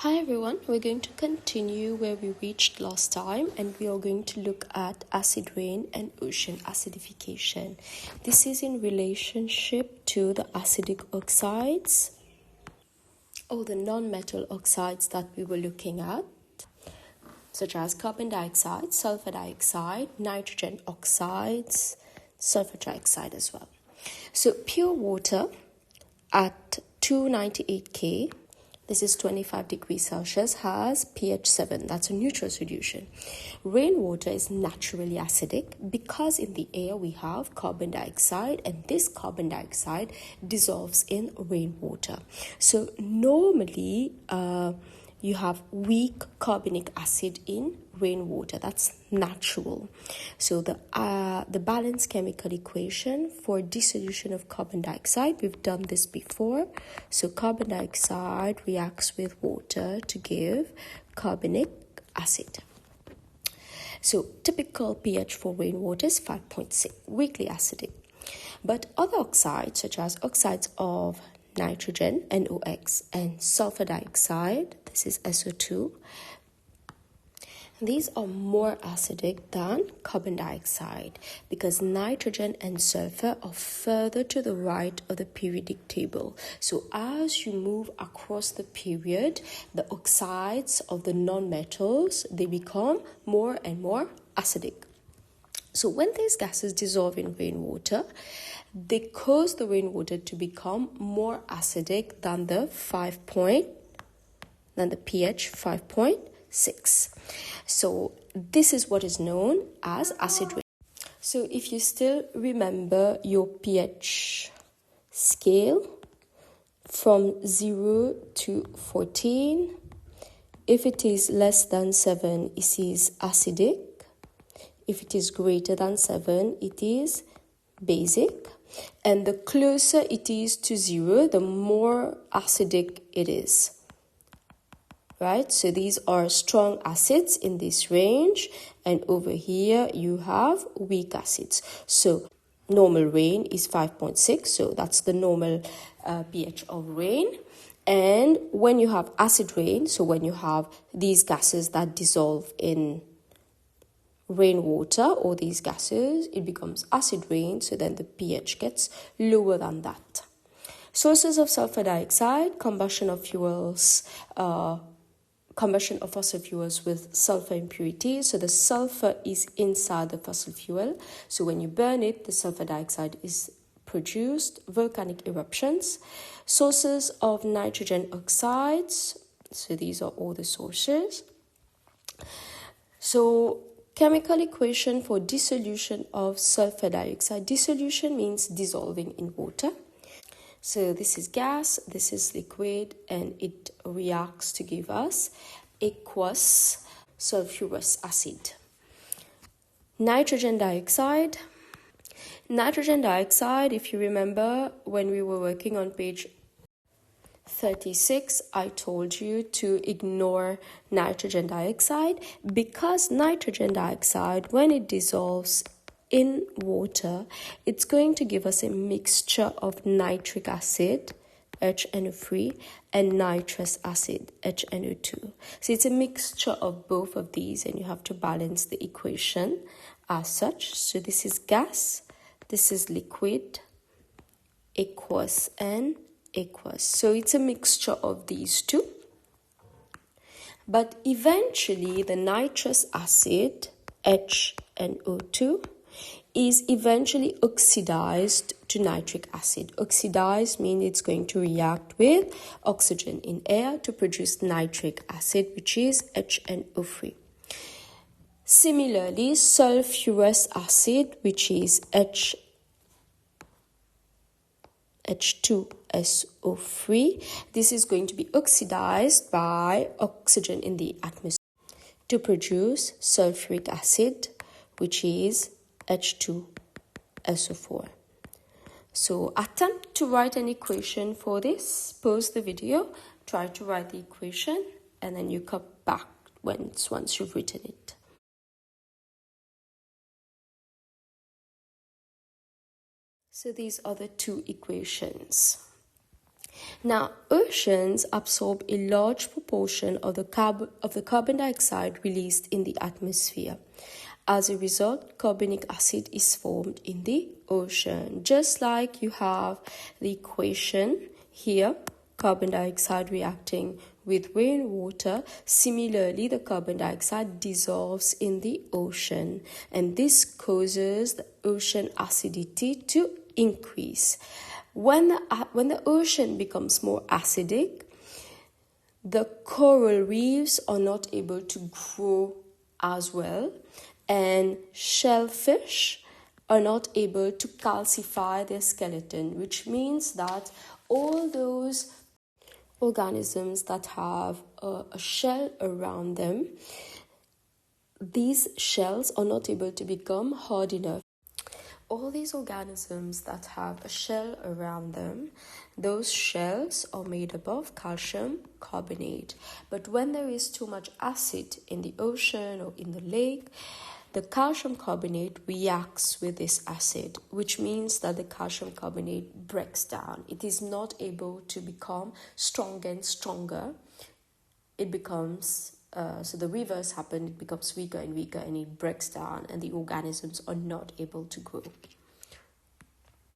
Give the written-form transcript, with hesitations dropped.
Hi everyone, we're going to continue where we reached last time and we are going to look at acid rain and ocean acidification. This is in relationship to the acidic oxides or the non-metal oxides that we were looking at, such as carbon dioxide, sulfur dioxide, nitrogen oxides, sulfur trioxide as well. So pure water at 298 K, this is 25 degrees Celsius, has pH 7. That's a neutral solution. Rainwater is naturally acidic because in the air we have carbon dioxide, and this carbon dioxide dissolves in rainwater. So normally you have weak carbonic acid in rainwater. That's natural. So the balanced chemical equation for dissolution of carbon dioxide, we've done this before. So carbon dioxide reacts with water to give carbonic acid. So typical pH for rainwater is 5.6, weakly acidic. But other oxides, such as oxides of nitrogen, NOx, and sulfur dioxide, this is SO2, these are more acidic than carbon dioxide because nitrogen and sulfur are further to the right of the periodic table. So as you move across the period, the oxides of the non-metals, they become more and more acidic. So when these gases dissolve in rainwater, they cause the rainwater to become more acidic than the pH 5.6. So this is what is known as acid rain. So if you still remember your pH scale from 0 to 14, if it is less than 7, it is acidic. If it is greater than 7, it is basic. And the closer it is to 0, the more acidic it is. Right? So these are strong acids in this range. And over here, you have weak acids. So normal rain is 5.6. So that's the normal pH of rain. And when you have acid rain, so when you have these gases that dissolve in rainwater or these gases, it becomes acid rain, so then the pH gets lower than that. Sources of sulfur dioxide, combustion of fossil fuels with sulfur impurities. So the sulfur is inside the fossil fuel, so when you burn it, the sulfur dioxide is produced. Volcanic eruptions. Sources of nitrogen oxides, so these are all the sources. So chemical equation for dissolution of sulfur dioxide. Dissolution means dissolving in water. So this is gas, this is liquid, and it reacts to give us aqueous sulfurous acid. Nitrogen dioxide. Nitrogen dioxide, if you remember, when we were working on page 36, I told you to ignore nitrogen dioxide because nitrogen dioxide, when it dissolves in water, it's going to give us a mixture of nitric acid, HNO3, and nitrous acid, HNO2. So it's a mixture of both of these, and you have to balance the equation as such. So this is gas, this is liquid, aqueous, and aqueous. So it's a mixture of these two. But eventually the nitrous acid, HNO2, is eventually oxidized to nitric acid. Oxidized means it's going to react with oxygen in air to produce nitric acid, which is HNO3. Similarly, sulfurous acid, which is H2SO3, this is going to be oxidized by oxygen in the atmosphere to produce sulfuric acid, which is H2SO4. So attempt to write an equation for this. Pause the video, try to write the equation, and then you come back once you've written it. So these are the two equations. Now, oceans absorb a large proportion of the carbon dioxide released in the atmosphere. As a result, carbonic acid is formed in the ocean. Just like you have the equation here, carbon dioxide reacting with rainwater, similarly the carbon dioxide dissolves in the ocean, and this causes the ocean acidity to increase. When the ocean becomes more acidic, the coral reefs are not able to grow as well, and shellfish are not able to calcify their skeleton, which means that all those organisms that have a shell around them, these shells are not able to become hard enough. All these organisms that have a shell around them, those shells are made up of calcium carbonate. But when there is too much acid in the ocean or in the lake, the calcium carbonate reacts with this acid, which means that the calcium carbonate breaks down. It is not able to become stronger and stronger. It becomes so the reverse happens, it becomes weaker and weaker, and it breaks down, and the organisms are not able to grow.